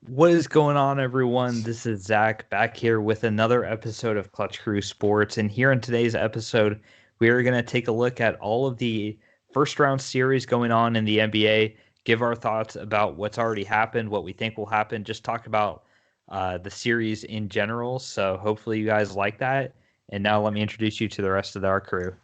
What is going on, everyone? This is Zach back here with another episode of Clutch Crew Sports. And here in today's episode, we are going to take a look at all of the first round series going on in the NBA, give our thoughts about what's already happened, what we think will happen, just talk about the series in general. So hopefully you guys like that. And now let me introduce you to the rest of our crew.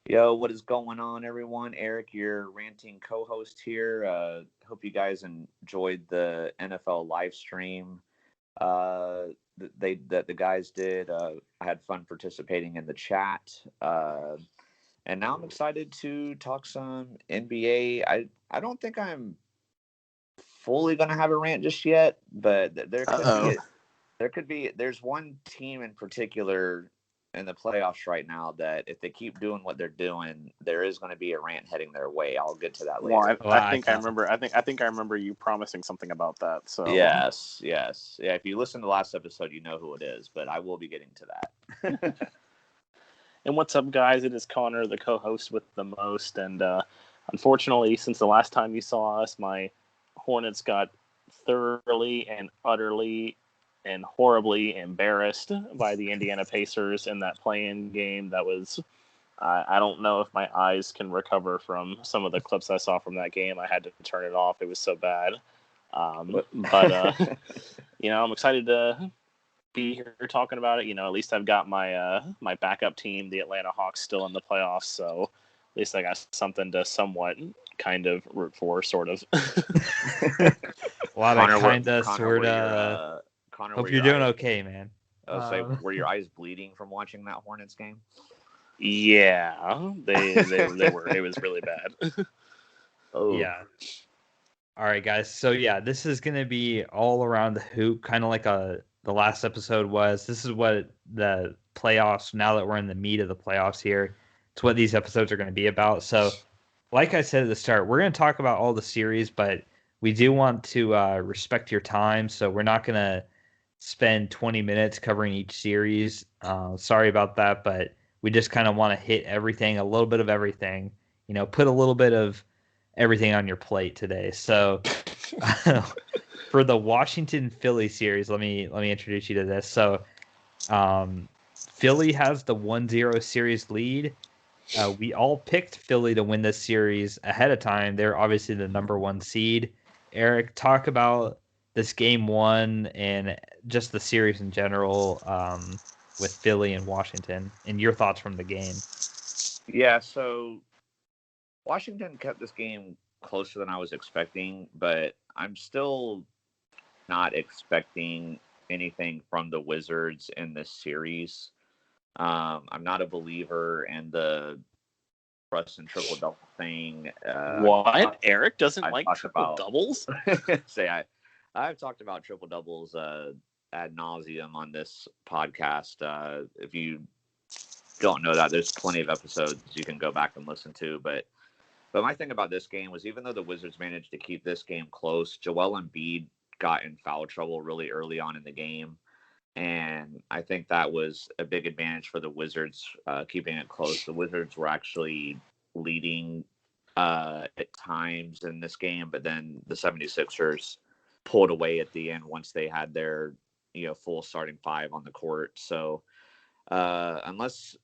Yo, what is going on, everyone? Eric, your ranting co-host here. Hope you guys enjoyed the NFL live stream that the guys did. I had fun participating in the chat, and now I'm excited to talk some NBA. I don't think I'm fully gonna have a rant just yet, but there's one team in particular in the playoffs right now that if they keep doing what they're doing, there is going to be a rant heading their way. I'll get to that later. Well, I think I remember. I think I remember you promising something about that. So yes. Yeah. If you listen to the last episode, you know who it is. But I will be getting to that. And what's up, guys? It is Connor, the co-host with the most. And unfortunately, since the last time you saw us, my Hornets got thoroughly and utterly and horribly embarrassed by the Indiana Pacers in that play-in game. That was, I don't know if my eyes can recover from some of the clips I saw from that game. I had to turn it off. It was so bad. But I'm excited to be here talking about it. At least I've got my my backup team, the Atlanta Hawks, still in the playoffs. So at least I got something to somewhat kind of root for, sort of. A lot of kind of, sort of. Connor, hope you're doing okay, man. Were your eyes bleeding from watching that Hornets game? Yeah, they were. It was really bad. Oh yeah. All right, guys. So yeah, this is gonna be all around the hoop, kind of like the last episode was. This is what the playoffs. Now that we're in the meat of the playoffs here, it's what these episodes are going to be about. So, like I said at the start, we're going to talk about all the series, but we do want to respect your time. So we're not going to spend 20 minutes covering each series. Sorry about that, but we just kind of want to hit everything, a little bit of everything, put a little bit of everything on your plate today. So for the Washington Philly series, let me introduce you to this. So Philly has the 1-0 series lead. We all picked Philly to win this series ahead of time. They're obviously the number one seed. Eric, talk about this game one and just the series in general with Philly and Washington and your thoughts from the game. Yeah, so Washington kept this game closer than I was expecting, but I'm still not expecting anything from the Wizards in this series. I'm not a believer in the Russ and triple double thing. What? Eric doesn't like triple doubles? I've talked about triple doubles ad nauseum on this podcast. If you don't know that, there's plenty of episodes you can go back and listen to. But my thing about this game was, even though the Wizards managed to keep this game close, Joel Embiid got in foul trouble really early on in the game. And I think that was a big advantage for the Wizards, keeping it close. The Wizards were actually leading at times in this game, but then the 76ers pulled away at the end once they had their full starting five on the court. So unless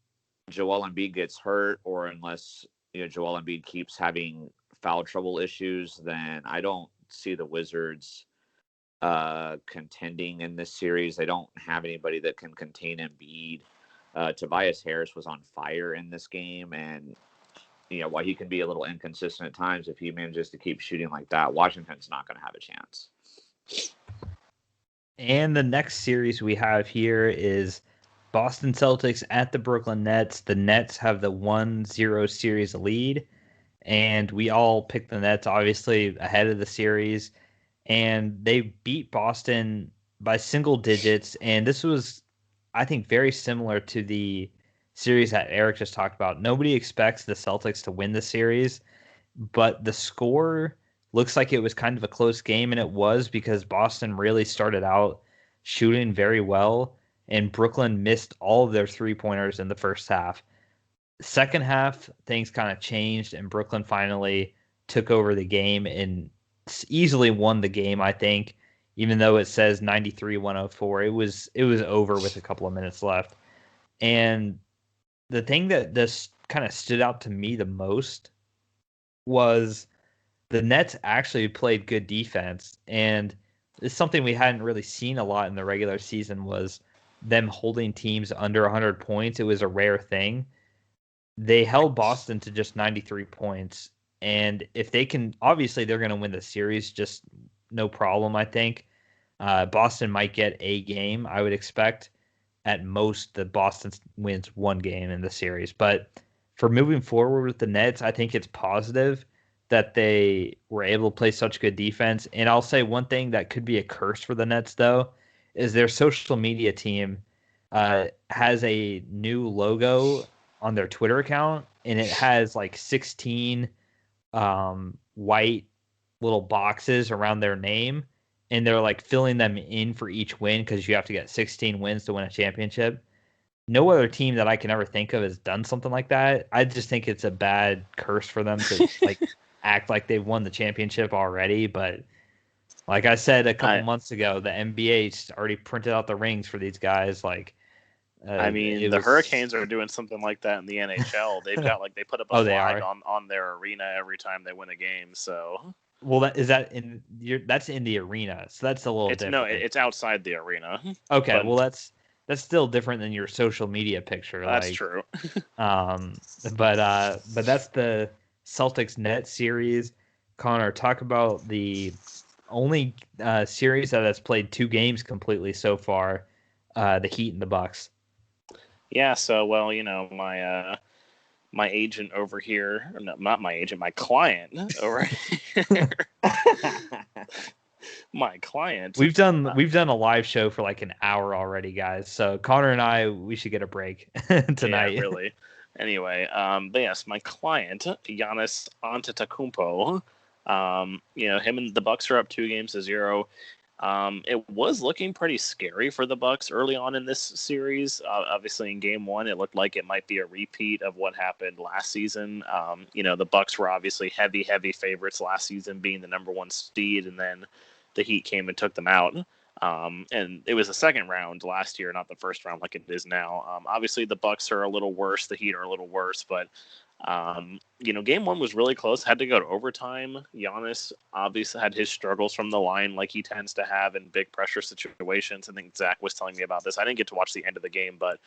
Joel Embiid gets hurt, or unless Joel Embiid keeps having foul trouble issues, then I don't see the Wizards contending in this series. They don't have anybody that can contain Embiid. Tobias Harris was on fire in this game, and while he can be a little inconsistent at times, if he manages to keep shooting like that, Washington's not going to have a chance. And the next series we have here is Boston Celtics at the Brooklyn Nets. The Nets have the 1-0 series lead, and we all picked the Nets, obviously, ahead of the series. And they beat Boston by single digits. And this was, I think, very similar to the series that Eric just talked about. Nobody expects the Celtics to win the series, but the score looks like it was kind of a close game, and it was, because Boston really started out shooting very well, and Brooklyn missed all of their three-pointers in the first half. Second half, things kind of changed, and Brooklyn finally took over the game and easily won the game, I think, even though it says 93-104. It was over with a couple of minutes left. And the thing that this kind of stood out to me the most was the Nets actually played good defense, and it's something we hadn't really seen a lot in the regular season was them holding teams under 100 points. It was a rare thing. They held Boston to just 93 points, and if they can, obviously they're going to win the series, just no problem, I think. Boston might get a game, I would expect. At most, the Boston wins one game in the series. But for moving forward with the Nets, I think it's positive that they were able to play such good defense. And I'll say one thing that could be a curse for the Nets, though, is their social media team has a new logo on their Twitter account, and it has like 16 white little boxes around their name, and they're like filling them in for each win because you have to get 16 wins to win a championship. No other team that I can ever think of has done something like that. I just think it's a bad curse for them to like act like they've won the championship already. But like I said a couple months ago, the NBA already printed out the rings for these guys. Like, I mean, the Hurricanes are doing something like that in the NHL. They've got like they put up a flag on their arena every time they win a game. So, well, that's in the arena, so that's a little different. No, it's outside the arena. Okay, well that's still different than your social media picture. That's true. But that's the Celtics Net series. Connor, talk about the only series that has played 2 games completely so far, the Heat and the Bucks. Yeah, so well, my agent over here, or not my agent, my client over here. My client. We've done a live show for like an hour already, guys. So Connor and I, we should get a break tonight. Yeah, really. Anyway, but yes, my client, Giannis Antetokounmpo, him and the Bucks are up 2-0. It was looking pretty scary for the Bucks early on in this series. Obviously, in Game 1, it looked like it might be a repeat of what happened last season. The Bucks were obviously heavy favorites last season, being the number 1 seed, and then the Heat came and took them out. And it was the second round last year, not the first round like it is now. Obviously, the Bucks are a little worse. The Heat are a little worse, but Game 1 was really close. Had to go to overtime. Giannis obviously had his struggles from the line, like he tends to have in big pressure situations. I think Zach was telling me about this. I didn't get to watch the end of the game, but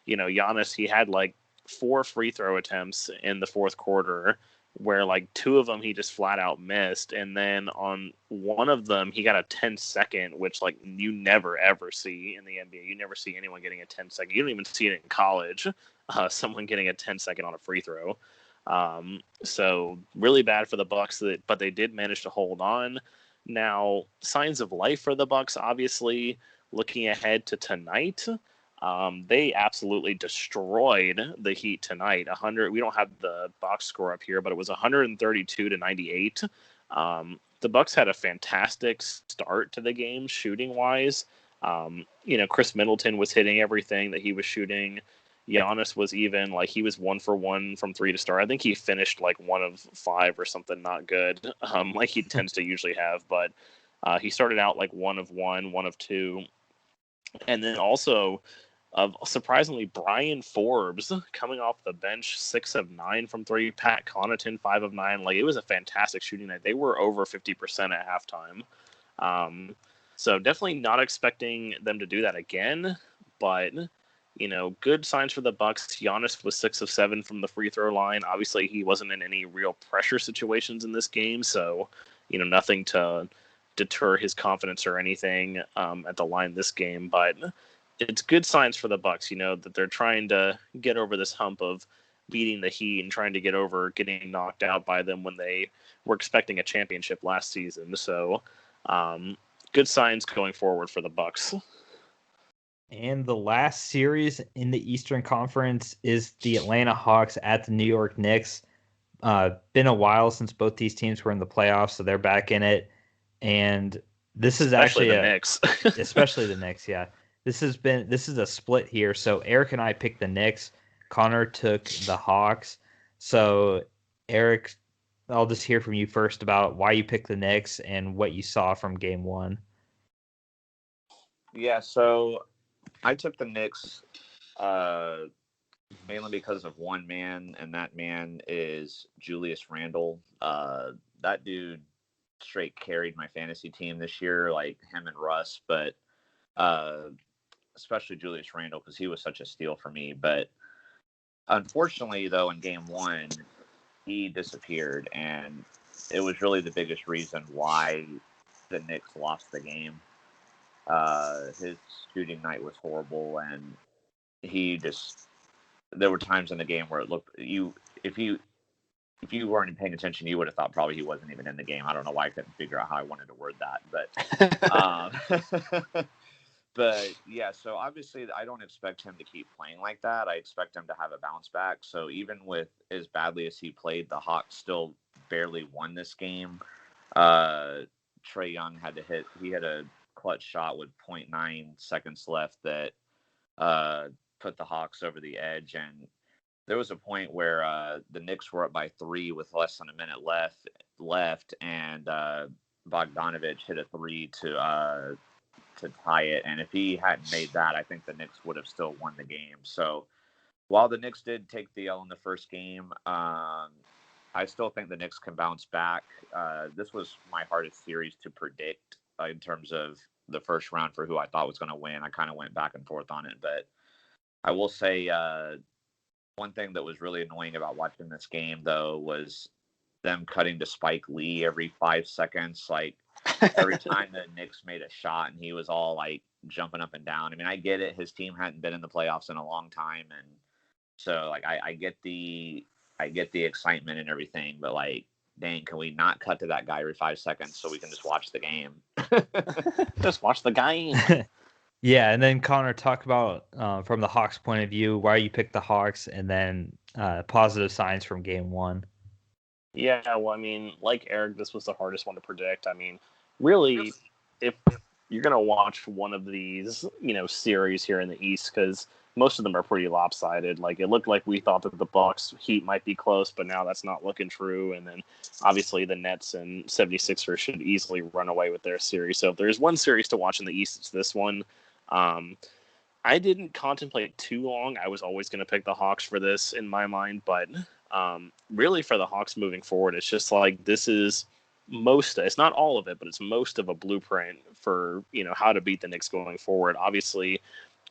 Giannis, he had like 4 free throw attempts in the fourth quarter, where like 2 of them he just flat out missed, and then on one of them he got a 10-second, which like you never ever see in the NBA. You never see anyone getting a 10-second. You don't even see it in college. Someone getting a 10-second on a free throw. So really bad for the Bucks, but they did manage to hold on. Now, signs of life for the Bucks, obviously, looking ahead to tonight. They absolutely destroyed the Heat tonight. 100. We don't have the box score up here, but it was 132-98. The Bucks had a fantastic start to the game, shooting wise. Chris Middleton was hitting everything that he was shooting. Giannis was even, like, he was 1 for 1 from 3 to start. I think he finished like 1 of 5 or something not good, like he tends to usually have. But he started out like 1 of 1, 1 of 2, and then also. Surprisingly, Brian Forbes coming off the bench, 6 of 9 from 3. Pat Connaughton, 5 of 9. Like, it was a fantastic shooting night. They were over 50% at halftime. So definitely not expecting them to do that again. But good signs for the Bucks. Giannis was 6 of 7 from the free throw line. Obviously, he wasn't in any real pressure situations in this game, so nothing to deter his confidence or anything at the line this game. But it's good signs for the Bucks, that they're trying to get over this hump of beating the Heat and trying to get over getting knocked out by them when they were expecting a championship last season. So, good signs going forward for the Bucks. And the last series in the Eastern Conference is the Atlanta Hawks at the New York Knicks. Been a while since both these teams were in the playoffs, so they're back in it. And this is especially the Knicks. Especially the Knicks, yeah. This is a split here. So Eric and I picked the Knicks. Connor took the Hawks. So Eric, I'll just hear from you first about why you picked the Knicks and what you saw from Game 1. Yeah, so I took the Knicks mainly because of one man, and that man is Julius Randle. That dude straight carried my fantasy team this year, like him and Russ, but especially Julius Randle because he was such a steal for me. But unfortunately, though, in Game 1, he disappeared, and it was really the biggest reason why the Knicks lost the game. His shooting night was horrible, and he just there were times in the game where it looked if you weren't paying attention, you would have thought probably he wasn't even in the game. I don't know why I couldn't figure out how I wanted to word that, but but yeah. So obviously, I don't expect him to keep playing like that. I expect him to have a bounce back. So even with as badly as he played, the Hawks still barely won this game. Trae Young had to hit. He had a clutch shot with 0.9 seconds left that put the Hawks over the edge. And there was a point where the Knicks were up by 3 with less than a minute left, and Bogdanovich hit a 3 to tie it. And if he hadn't made that, I think the Knicks would have still won the game. So while the Knicks did take the L in the first game, I still think the Knicks can bounce back. This was my hardest series to predict in terms of the first round for who I thought was going to win. I kind of went back and forth on it, but I will say one thing that was really annoying about watching this game, though, was them cutting to Spike Lee every 5 seconds. Like every time the Knicks made a shot and he was all like jumping up and down. I mean, I get it. His team hadn't been in the playoffs in a long time. And so like, I get the excitement and everything, but like, dang, can we not cut to that guy every 5 seconds so we can just watch the game? Just watch the game. Yeah, and then Connor, talk about from the Hawks' point of view, why you picked the Hawks, and then positive signs from Game 1. Yeah, well, I mean, like Eric, this was the hardest one to predict. I mean, really, if you're going to watch one of these, series here in the East, because most of them are pretty lopsided. Like, it looked like we thought that the Bucks Heat might be close, but now that's not looking true. And then, obviously, the Nets and 76ers should easily run away with their series. So if there's one series to watch in the East, it's this one. I didn't contemplate too long. I was always going to pick the Hawks for this in my mind, but really for the Hawks moving forward, it's just like this is it's not all of it, but it's most of a blueprint for, how to beat the Knicks going forward. Obviously,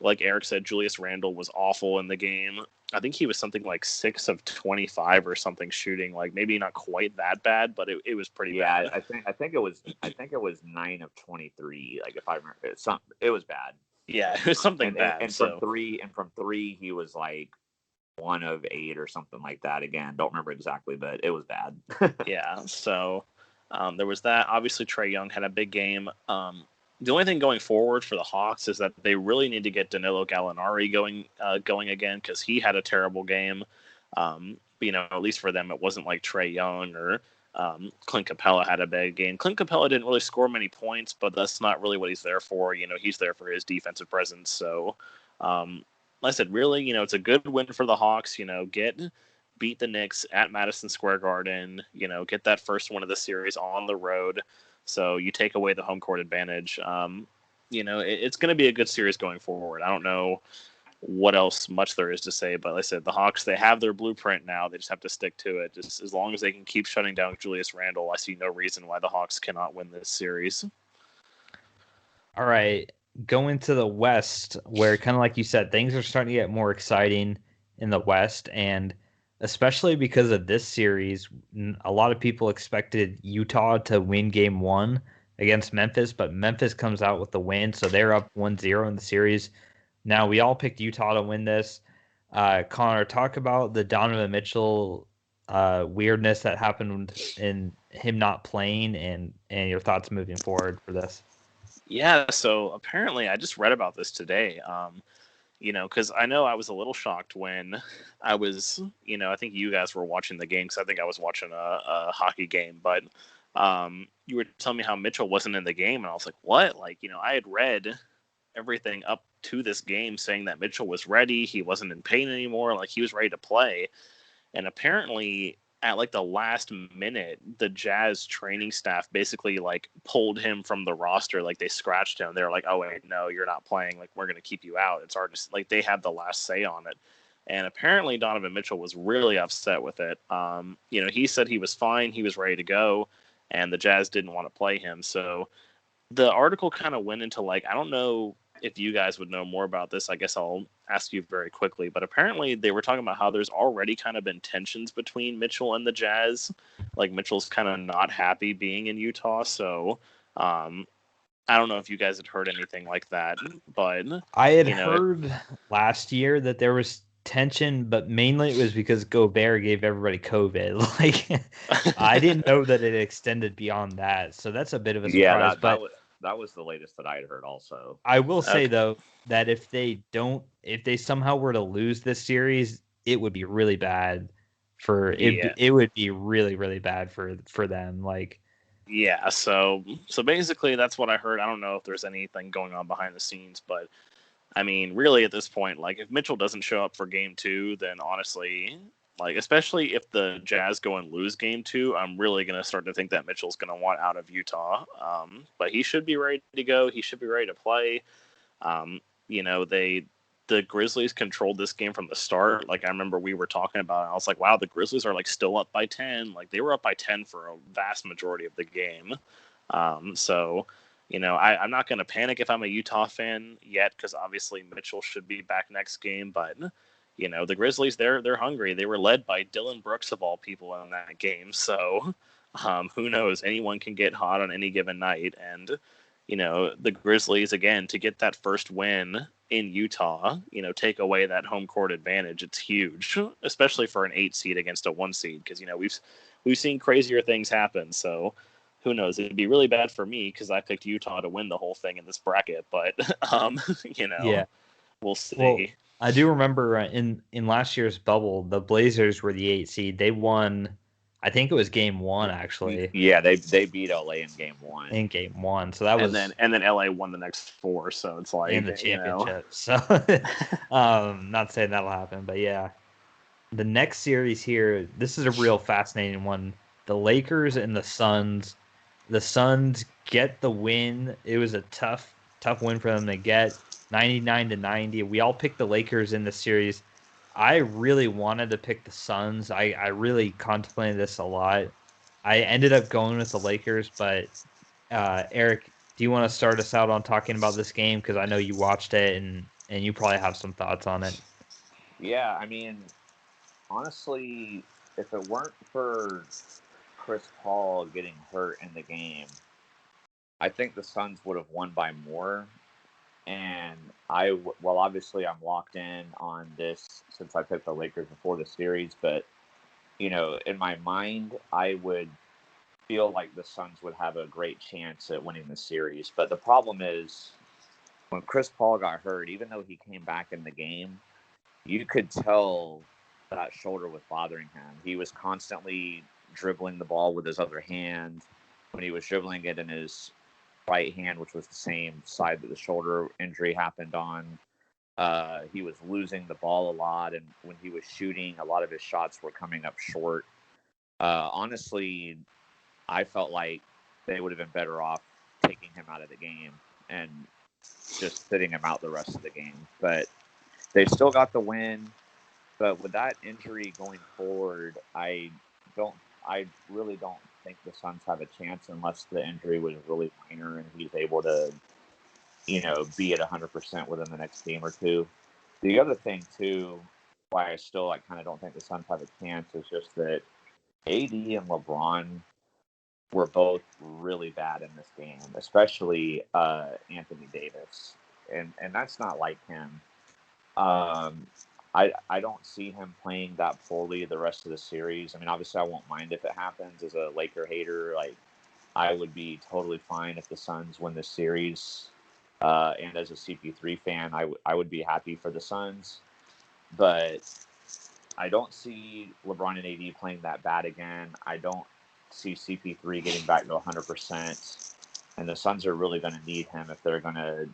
like Eric said, Julius Randle was awful in the game. I think he was something like 6 of 25 or something shooting, like maybe not quite that bad, but it was pretty bad. I think it was 9 of 23. Like if I remember, it was bad. Yeah, it was something bad. And from three, he was like 1 of 8 or something like that. Again, don't remember exactly, but it was bad. Yeah. So there was that. Obviously, Trae Young had a big game. The only thing going forward for the Hawks is that they really need to get Danilo Gallinari going again, because he had a terrible game. At least for them, it wasn't like Trae Young or Clint Capella had a bad game. Clint Capella didn't really score many points, but that's not really what he's there for. He's there for his defensive presence. So, like I said, really, it's a good win for the Hawks. Beat the Knicks at Madison Square Garden. Get that first one of the series on the road. So you take away the home court advantage. It's going to be a good series going forward. I don't know what else much there is to say, but like I said, the Hawks, they have their blueprint now. They just have to stick to it. Just as long as they can keep shutting down Julius Randle, I see no reason why the Hawks cannot win this series. All right, going to the West, where kind of like you said, things are starting to get more exciting in the West, and especially because of this series, a lot of people expected Utah to win Game 1 against Memphis, but Memphis comes out with the win, so they're up 1-0 in the series. Now, we all picked Utah to win this. Connor, talk about the Donovan Mitchell weirdness that happened in him not playing and your thoughts moving forward for this. Yeah, so apparently I just read about this today, because I know I was a little shocked when I was, I think you guys were watching the game, because I think I was watching a hockey game, but you were telling me how Mitchell wasn't in the game, and I was like, what? I had read everything up to this game saying that Mitchell was ready, he wasn't in pain anymore, like he was ready to play. And apparently at like the last minute, the Jazz training staff basically like pulled him from the roster. Like they scratched him. They're like, "Oh wait, no, you're not playing. Like we're gonna keep you out." It's hard to like they had the last say on it. And apparently Donovan Mitchell was really upset with it. He said he was fine, he was ready to go, and the Jazz didn't want to play him. So the article kind of went into like, I don't know if you guys would know more about this. I guess I'll ask you very quickly. But apparently they were talking about how there's already kind of been tensions between Mitchell and the Jazz. Like Mitchell's kind of not happy being in Utah. So I don't know if you guys had heard anything like that. But I had heard last year that there was tension, but mainly it was because Gobert gave everybody COVID. Like I didn't know that it extended beyond that. So that's a bit of a surprise. That was the latest that I had heard also. I will say though that if they somehow were to lose this series, it would be really bad it would be really, really bad for them. Like yeah, so basically that's what I heard. I don't know if there's anything going on behind the scenes, but I mean, really at this point, like if Mitchell doesn't show up for game 2, then honestly, like especially if the Jazz go and lose game 2, I'm really going to start to think that Mitchell's going to want out of Utah. But he should be ready to go. He should be ready to play. The Grizzlies controlled this game from the start. Like I remember we were talking about it. I was like, wow, the Grizzlies are like still up by 10. Like they were up by 10 for a vast majority of the game. I'm not going to panic if I'm a Utah fan yet, because obviously Mitchell should be back next game. But the Grizzlies, they're hungry. They were led by Dylan Brooks of all people in that game. So who knows? Anyone can get hot on any given night. And the Grizzlies, again, to get that first win in Utah, take away that home court advantage, it's huge, especially for an 8 seed against a 1 seed, because we've seen crazier things happen. So who knows? It'd be really bad for me because I picked Utah to win the whole thing in this bracket. But yeah, we'll see. Well, I do remember in last year's bubble, the Blazers were the 8 seed. They won. I think it was game 1 actually. Yeah, they beat LA in game 1. In game 1, so that was and then LA won the next 4. So it's like in the championship. So not saying that'll happen, but yeah, the next series here. This is a real fascinating one. The Lakers and the Suns. The Suns get the win. It was a tough win for them to get, 99-90. We all picked the Lakers in the series. I really wanted to pick the Suns. I really contemplated this a lot. I ended up going with the Lakers, but Eric, do you want to start us out on talking about this game? Because I know you watched it and you probably have some thoughts on it. Yeah, I mean, honestly, if it weren't for Chris Paul getting hurt in the game, I think the Suns would have won by more. And obviously I'm locked in on this since I picked the Lakers before the series, but in my mind, I would feel like the Suns would have a great chance at winning the series. But the problem is when Chris Paul got hurt, even though he came back in the game, you could tell that shoulder was bothering him. He was constantly dribbling the ball with his other hand. When he was dribbling it in his right hand, which was the same side that the shoulder injury happened on, he was losing the ball a lot, and when he was shooting, a lot of his shots were coming up short. Honestly, I felt like they would have been better off taking him out of the game and just sitting him out the rest of the game. But they still got the win. But with that injury going forward, I really don't think the Suns have a chance unless the injury was really minor and he's able to, be at 100% within the next game or two. The other thing too, why I still kind of don't think the Suns have a chance, is just that AD and LeBron were both really bad in this game, especially Anthony Davis, and that's not like him. I don't see him playing that poorly the rest of the series. I mean, obviously, I won't mind if it happens. As a Laker hater, I would be totally fine if the Suns win this series. And as a CP3 fan, I would be happy for the Suns. But I don't see LeBron and AD playing that bad again. I don't see CP3 getting back to 100%. And the Suns are really going to need him if they're going to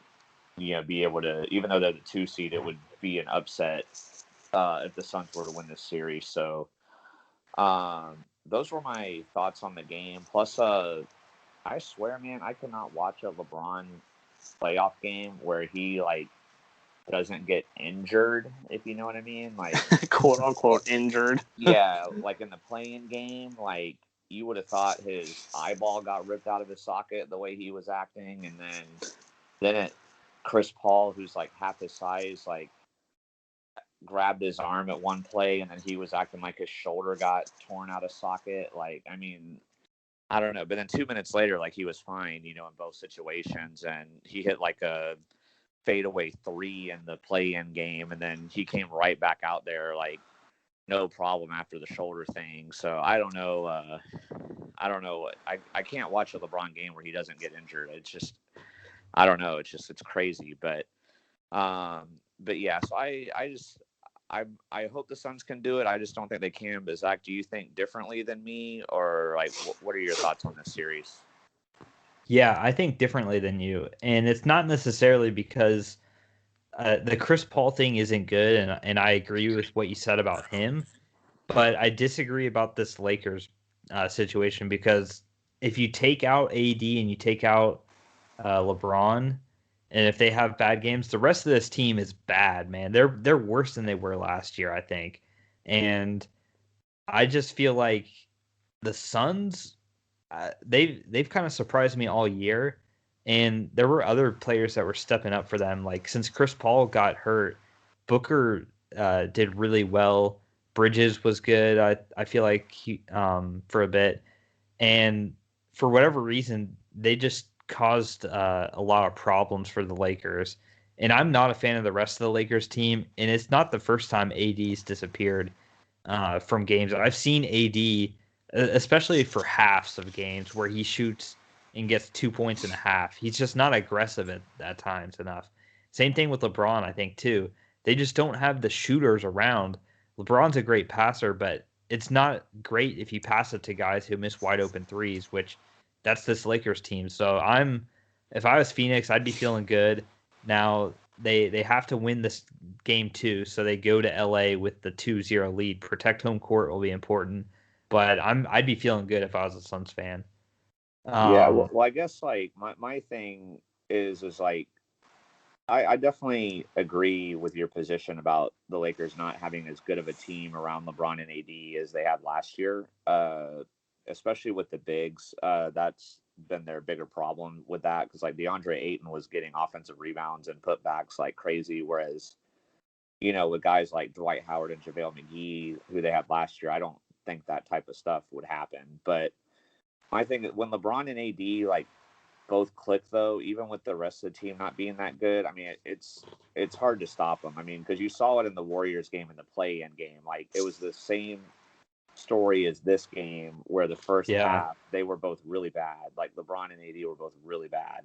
be able to, even though they're the 2 seed, it would be an upset if the Suns were to win this series. So Those were my thoughts on the game. Plus, I swear, man, I cannot watch a LeBron playoff game where he like doesn't get injured, if you know what I mean. Like quote unquote injured. Yeah, like in the playing game, like you would have thought his eyeball got ripped out of his socket the way he was acting, and then Chris Paul, who's like half his size, like grabbed his arm at one play, and then he was acting like his shoulder got torn out of socket. Like, I mean, I don't know. But then 2 minutes later, like he was fine, in both situations, and he hit like a fadeaway three in the play-in game, and then he came right back out there like no problem after the shoulder thing. So I don't know. I can't watch a LeBron game where he doesn't get injured. It's just, I don't know. It's crazy. But yeah. So I hope the Suns can do it. I just don't think they can. But Zach, do you think differently than me, or like what are your thoughts on this series? Yeah, I think differently than you, and it's not necessarily because the Chris Paul thing isn't good, and I agree with what you said about him, but I disagree about this Lakers situation because if you take out AD and you take out LeBron, and if they have bad games, the rest of this team is bad, man. They're worse than they were last year, I think, and I just feel like the Suns they've kind of surprised me all year, and there were other players that were stepping up for them. Like since Chris Paul got hurt, Booker did really well. Bridges was good. I feel like he, for a bit, and for whatever reason, they just caused a lot of problems for the Lakers. And I'm not a fan of the rest of the Lakers team, and it's not the first time AD's disappeared from games. I've seen AD, especially for halves of games where he shoots and gets 2 points in a half. He's just not aggressive at times enough. Same thing with LeBron, I think, too. They just don't have the shooters around. LeBron's a great passer, but it's not great if you pass it to guys who miss wide open threes, which that's this Lakers team. So if I was Phoenix, I'd be feeling good. Now they have to win this game too, so they go to LA with the 2-0 lead. Protect home court will be important, but I'd be feeling good if I was a Suns fan. Yeah, well, I guess like my thing is like I definitely agree with your position about the Lakers not having as good of a team around LeBron and AD as they had last year, especially with the bigs. That's been their bigger problem with that because like DeAndre Ayton was getting offensive rebounds and putbacks like crazy, whereas with guys like Dwight Howard and JaVale McGee, who they had last year, I don't think that type of stuff would happen. But I think when LeBron and AD like both click though, even with the rest of the team not being that good, I mean it's hard to stop them. I mean, because you saw it in the Warriors game and the play-in game, like it was the same story as this game where the first half they were both really bad. Like LeBron and AD were both really bad.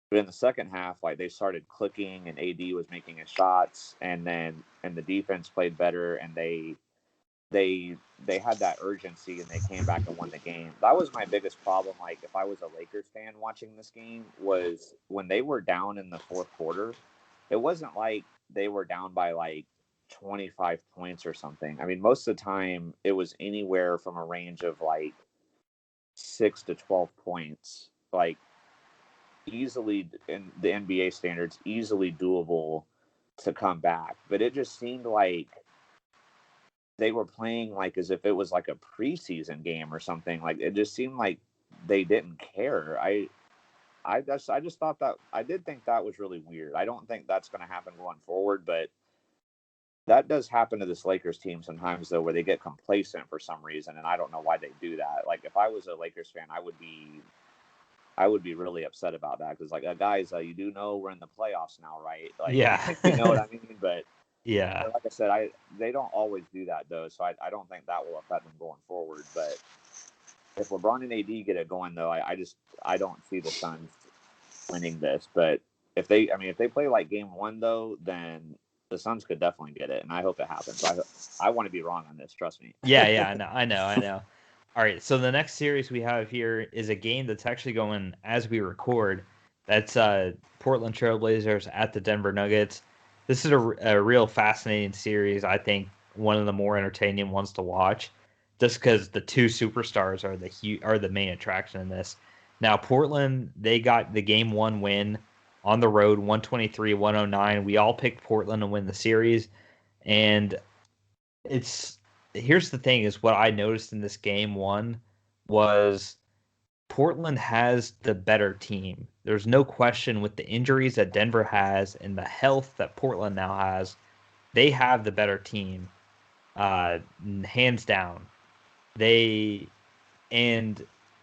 But in the second half, like they started clicking and AD was making his shots, and the defense played better, and they had that urgency and they came back and won the game. That was my biggest problem. Like if I was a Lakers fan watching this game, was when they were down in the fourth quarter, it wasn't like they were down by like 25 points or something. I mean, most of the time it was anywhere from a range of like 6 to 12 points, like easily in the NBA standards, easily doable to come back. But it just seemed like they were playing like as if it was like a preseason game or something. Like it just seemed like they didn't care. I just thought that I did think that was really weird. I don't think that's going to happen going forward, but that does happen to this Lakers team sometimes though, where they get complacent for some reason, and I don't know why they do that. Like if I was a Lakers fan, I would be really upset about that because like guys, you do know we're in the playoffs now, right? Like, yeah, you know what I mean, but. Yeah. Like I said, they don't always do that though, so I don't think that will affect them going forward. But if LeBron and AD get it going though, I don't see the Suns winning this. But if they play like game one though, then the Suns could definitely get it, and I hope it happens. I want to be wrong on this, trust me. Yeah, I know. All right, so the next series we have here is a game that's actually going as we record. That's Portland Trailblazers at the Denver Nuggets. This is a real fascinating series. I think one of the more entertaining ones to watch. just because the two superstars are the main attraction in this. Now, Portland, they got the game one win on the road, 123-109. We all picked Portland to win the series. And here's the thing is what I noticed in this game one was Portland has the better team. There's no question with the injuries that Denver has and the health that Portland now has, they have the better team, hands down. And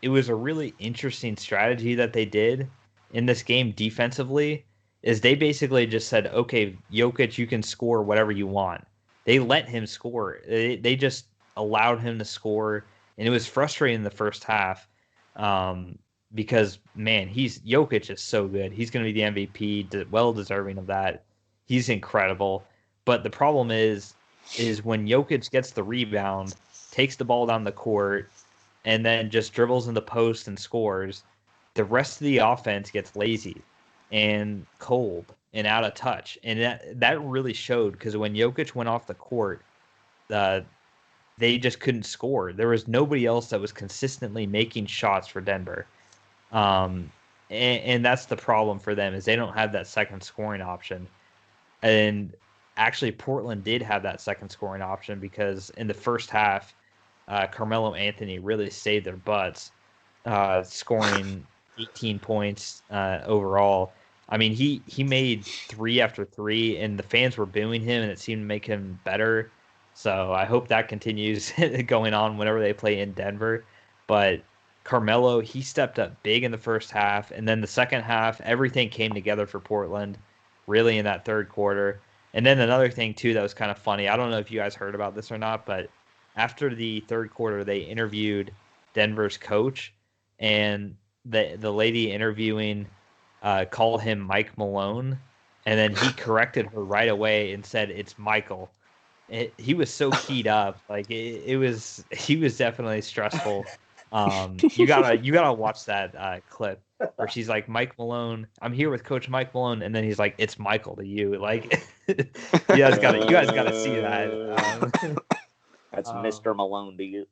it was a really interesting strategy that they did in this game defensively. Is they basically just said, okay, Jokic, you can score whatever you want. They let him score. They just allowed him to score, and it was frustrating in the first half. Because man, Jokic is so good. He's going to be the MVP, well deserving of that. He's incredible. But the problem is when Jokic gets the rebound, takes the ball down the court, and then just dribbles in the post and scores, the rest of the offense gets lazy and cold and out of touch. And that really showed because when Jokic went off the court, they just couldn't score. There was nobody else that was consistently making shots for Denver. And that's the problem for them is they don't have that second scoring option. And actually, Portland did have that second scoring option because in the first half, Carmelo Anthony really saved their butts, scoring 18 points overall. I mean, he made 3 after 3, and the fans were booing him, and it seemed to make him better. So I hope that continues going on whenever they play in Denver. But Carmelo, he stepped up big in the first half, and then the second half, everything came together for Portland, really in that third quarter. And then another thing, too, that was kind of funny. I don't know if you guys heard about this or not, but after the third quarter, they interviewed Denver's coach, and the lady interviewing called him Mike Malone, and then he corrected her right away and said it's Michael. He was so keyed up, like he was definitely stressful. You gotta watch that clip where she's like, Mike Malone, I'm here with Coach Mike Malone, and then he's like, it's Michael to you. Like you guys gotta see that. That's Mr. Malone to you.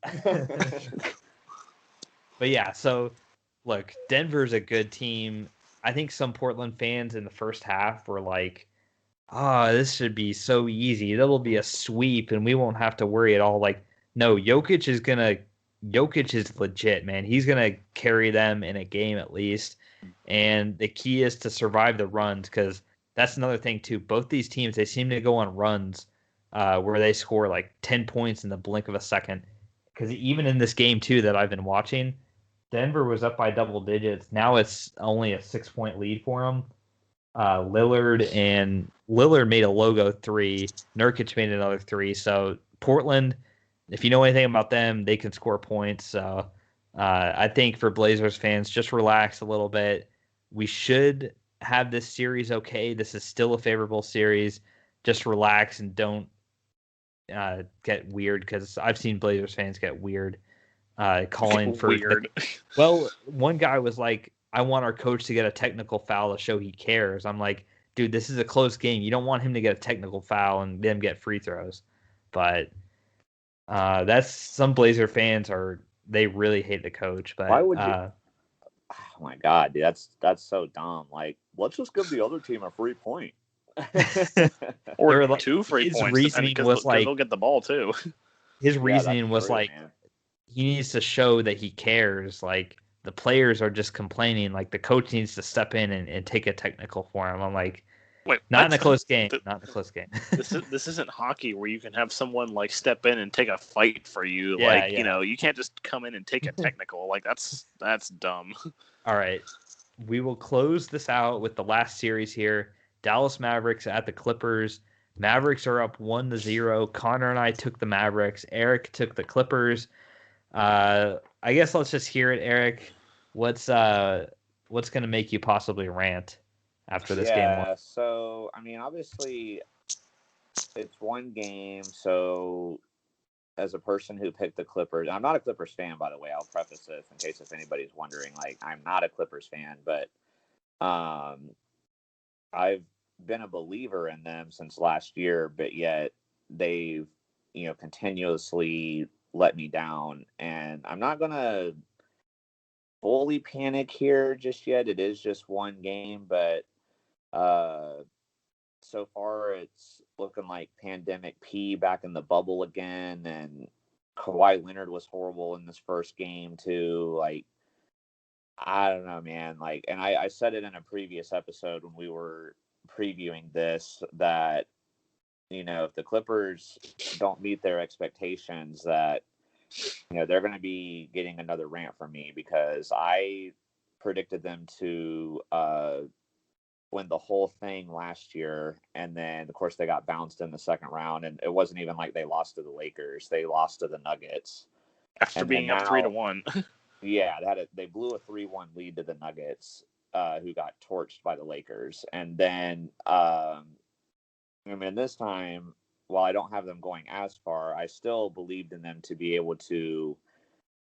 But yeah, so look, Denver's a good team. I think some Portland fans in the first half were like, this should be so easy. It'll be a sweep and we won't have to worry at all. Like, no, Jokic is legit, man. He's going to carry them in a game at least. And the key is to survive the runs because that's another thing too. Both these teams, they seem to go on runs where they score like 10 points in the blink of a second. Because even in this game too that I've been watching, Denver was up by double digits. Now it's only a 6-point lead for them. Lillard made a logo 3. Nurkic made another 3. So Portland, if you know anything about them, they can score points. So I think for Blazers fans, just relax a little bit. We should have this series okay. This is still a favorable series. Just relax and don't get weird because I've seen Blazers fans get weird calling for weird. Well, one guy was like, I want our coach to get a technical foul to show he cares. I'm like, dude, this is a close game. You don't want him to get a technical foul and them get free throws. But that's some Blazer fans they really hate the coach. But why would you? Oh my god, dude, that's so dumb. Like, let's just give the other team a free point. Or 2 free points. His reasoning was like they'll get the ball too. His reasoning was true, like man. He needs to show that he cares. Like the players are just complaining. Like the coach needs to step in and take a technical for him. I'm like, wait, not in a close game. Not in a close game. This isn't hockey where you can have someone like step in and take a fight for you. Yeah, you know, you can't just come in and take a technical. Like that's dumb. All right, we will close this out with the last series here. Dallas Mavericks at the Clippers. Mavericks are up 1-0. Connor and I took the Mavericks. Eric took the Clippers. I guess let's just hear it, Eric. What's going to make you possibly rant after this game? Yeah, so I mean, obviously, it's one game. So, as a person who picked the Clippers, I'm not a Clippers fan, by the way. I'll preface this in case if anybody's wondering. Like, I'm not a Clippers fan, but I've been a believer in them since last year. But yet, they've continuously let me down. And I'm not going to fully panic here just yet. It is just one game, but so far it's looking like pandemic P back in the bubble again. And Kawhi Leonard was horrible in this first game too. Like, I don't know, man. Like, and I said it in a previous episode when we were previewing this that, if the Clippers don't meet their expectations, that, they're going to be getting another rant from me, because I predicted them to win the whole thing last year. And then, of course, they got bounced in the second round. And it wasn't even like they lost to the Lakers. They lost to the Nuggets. After being up 3-1. Yeah, they blew a 3-1 lead to the Nuggets, who got torched by the Lakers. And then, this time, while I don't have them going as far, I still believed in them to be able to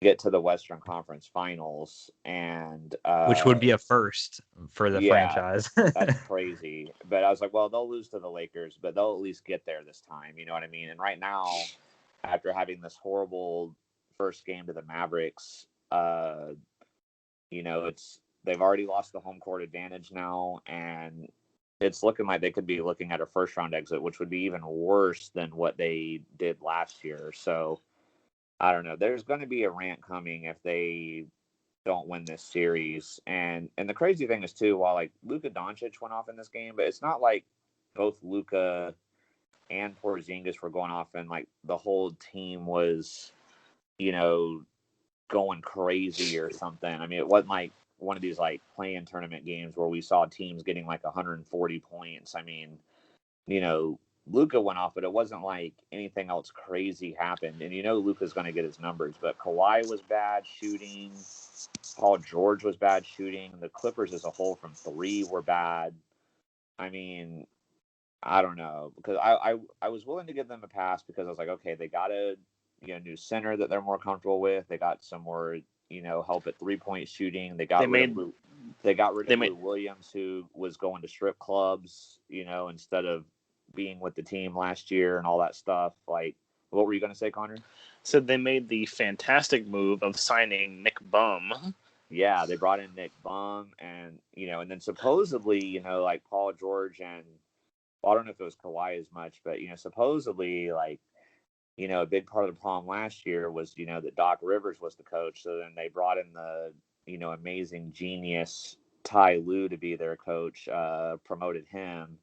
get to the Western Conference Finals, and which would be a first for the franchise. That's crazy. But I was like, well, they'll lose to the Lakers, but they'll at least get there this time. You know what I mean? And right now, after having this horrible first game to the Mavericks, they've already lost the home court advantage now, and it's looking like they could be looking at a first round exit, which would be even worse than what they did last year. So I don't know. There's going to be a rant coming if they don't win this series. And the crazy thing is too, while like Luka Doncic went off in this game, but it's not like both Luka and Porzingis were going off and like the whole team was, going crazy or something. I mean, it wasn't like one of these like play-in tournament games where we saw teams getting like 140 points. I mean, Luka went off, but it wasn't like anything else crazy happened. And Luka's going to get his numbers, but Kawhi was bad shooting. Paul George was bad shooting. The Clippers as a whole from three were bad. I mean, I don't know, because I was willing to give them a pass because I was like, okay, they got a new center that they're more comfortable with. They got some more help at 3-point shooting. They got rid of Lou Williams, who was going to strip clubs, instead of being with the team last year and all that stuff. Like, what were you going to say, Connor? So they made the fantastic move of signing Nick Bum. Yeah, they brought in Nick Bum, and and then supposedly, like Paul George and, well, I don't know if it was Kawhi as much, but supposedly, like, a big part of the problem last year was that Doc Rivers was the coach. So then they brought in the amazing genius Ty Lue to be their coach, promoted him.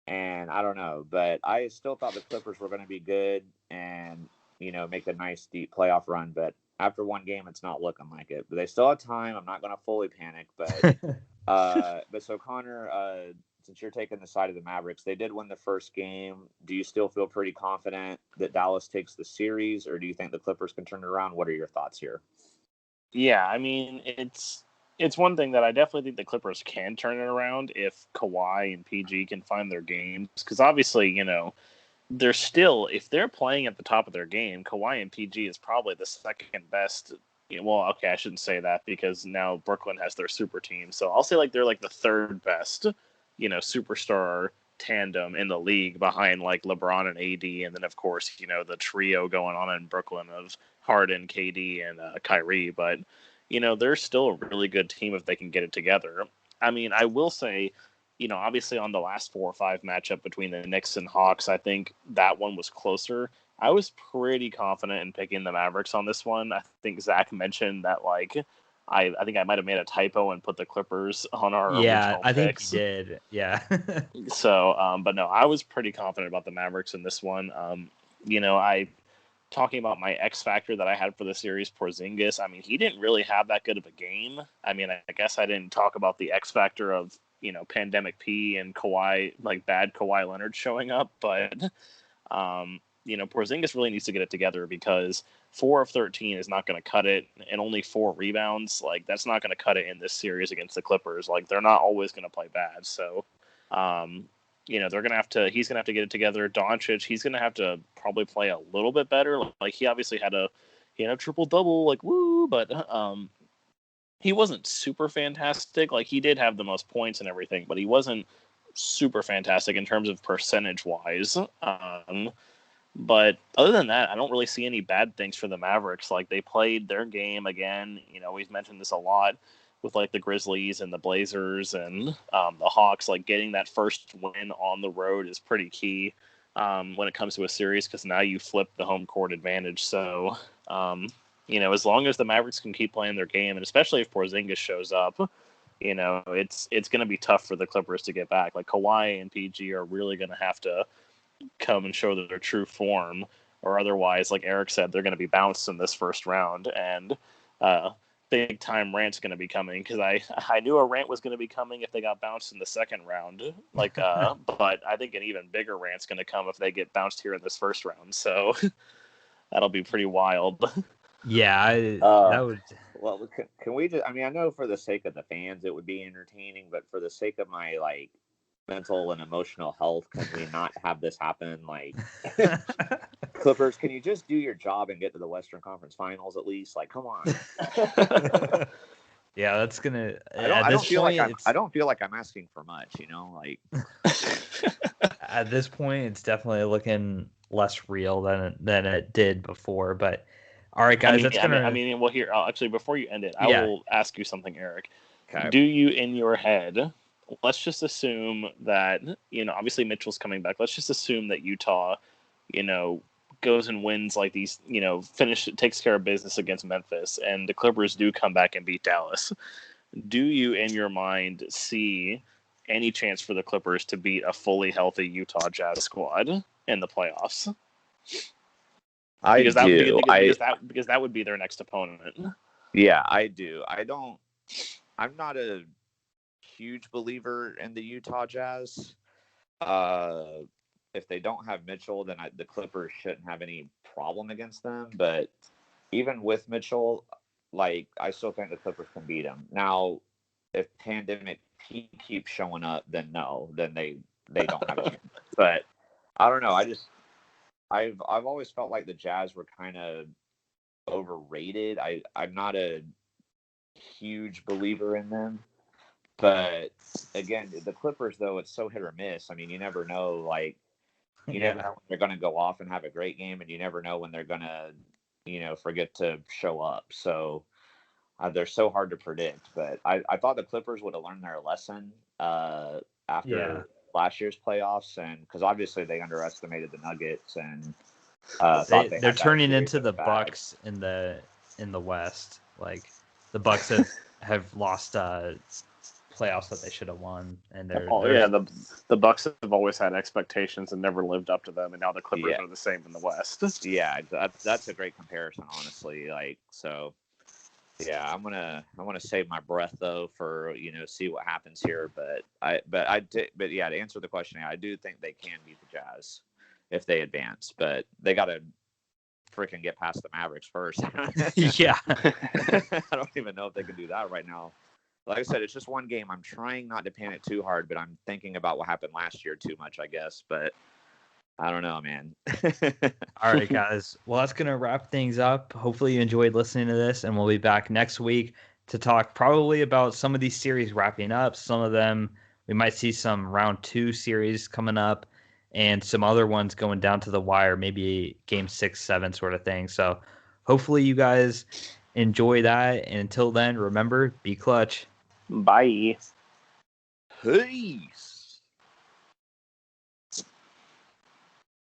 And I don't know, but I still thought the Clippers were going to be good and, make a nice deep playoff run. But after one game, it's not looking like it. But they still have time. I'm not going to fully panic. But but so, Connor, since you're taking the side of the Mavericks, they did win the first game. Do you still feel pretty confident that Dallas takes the series, or do you think the Clippers can turn it around? What are your thoughts here? Yeah, I mean, it's one thing that I definitely think the Clippers can turn it around if Kawhi and PG can find their games. Because obviously, they're still, if they're playing at the top of their game, Kawhi and PG is probably the second best. Well, okay, I shouldn't say that because now Brooklyn has their super team. So I'll say like they're like the third best, superstar tandem in the league behind like LeBron and AD. And then, of course, the trio going on in Brooklyn of Harden, KD, and Kyrie. But, they're still a really good team if they can get it together. I mean, I will say, obviously on the last 4 or 5 matchup between the Knicks and Hawks, I think that one was closer. I was pretty confident in picking the Mavericks on this one. I think Zach mentioned that, like, I think I might have made a typo and put the Clippers on our original I think picks. you did. Yeah. So, but no, I was pretty confident about the Mavericks in this one. Talking about my X factor that I had for the series, Porzingis, I mean, he didn't really have that good of a game. I mean, I guess I didn't talk about the X factor of, Pandemic P and Kawhi, like bad Kawhi Leonard showing up. But, Porzingis really needs to get it together because 4 of 13 is not going to cut it, and only 4 rebounds. Like, that's not going to cut it in this series against the Clippers. Like, they're not always going to play bad. So, they're going to have to, he's going to have to get it together. Doncic, he's going to have to probably play a little bit better. Like, he obviously had a triple-double, like, woo, but he wasn't super fantastic. Like, he did have the most points and everything, but he wasn't super fantastic in terms of percentage-wise. But other than that, I don't really see any bad things for the Mavericks. Like, they played their game again. We've mentioned this a lot with like the Grizzlies and the Blazers and the Hawks. Like, getting that first win on the road is pretty key when it comes to a series, because now you flip the home court advantage. So, as long as the Mavericks can keep playing their game, and especially if Porzingis shows up, it's going to be tough for the Clippers to get back. Like, Kawhi and PG are really going to have to come and show their true form, or otherwise, like Eric said, they're going to be bounced in this first round, and big time rant's going to be coming, because I knew a rant was going to be coming if they got bounced in the second round, but I think an even bigger rant's going to come if they get bounced here in this first round. So that'll be pretty wild. Yeah, that would. Well, can we just? I mean, I know for the sake of the fans, it would be entertaining, but for the sake of my mental and emotional health, can we not have this happen? Like, Clippers, can you just do your job and get to the Western Conference Finals at least? Like, come on. Yeah, that's gonna. I don't feel like I'm asking for much. Like. At this point, it's definitely looking less real than it did before. But all right, guys, well, here, actually, before you end it, I will ask you something, Eric. Okay. Do you, in your head, let's just assume that, obviously Mitchell's coming back. Let's just assume that Utah, goes and wins like these, takes care of business against Memphis, and the Clippers do come back and beat Dallas. Do you, in your mind, see any chance for the Clippers to beat a fully healthy Utah Jazz squad in the playoffs? Because that would be their next opponent. Yeah, I do. I'm not a huge believer in the Utah Jazz. If they don't have Mitchell, then the Clippers shouldn't have any problem against them. But even with Mitchell, I still think the Clippers can beat them. Now, if Pandemic keeps showing up, then no, then they don't have a chance. But I don't know. I've always felt like the Jazz were kind of overrated. I'm not a huge believer in them. But again, the Clippers, though, it's so hit or miss. I mean, you never know. You never know when they're going to go off and have a great game, and you never know when they're going to, forget to show up. So they're so hard to predict. But I thought the Clippers would have learned their lesson after last year's playoffs, and because obviously they underestimated the Nuggets, and they're turning into the Bucks in the West. Like, the Bucks have lost playoffs that they should have won, and the Bucks have always had expectations and never lived up to them, and now the Clippers are the same in the West. Yeah, that's a great comparison, honestly. I'm gonna save my breath though for see what happens here, but to answer the question, I do think they can beat the Jazz if they advance, but they got to freaking get past the Mavericks first. Yeah. I don't even know if they can do that right now. Like I said, it's just one game. I'm trying not to panic too hard, but I'm thinking about what happened last year too much, I guess. But I don't know, man. All right, guys. Well, that's going to wrap things up. Hopefully you enjoyed listening to this, and we'll be back next week to talk probably about some of these series wrapping up. Some of them, we might see some round 2 series coming up, and some other ones going down to the wire, maybe game 6, 7 sort of thing. So hopefully you guys enjoy that. And until then, remember, be clutch. Bye. Peace.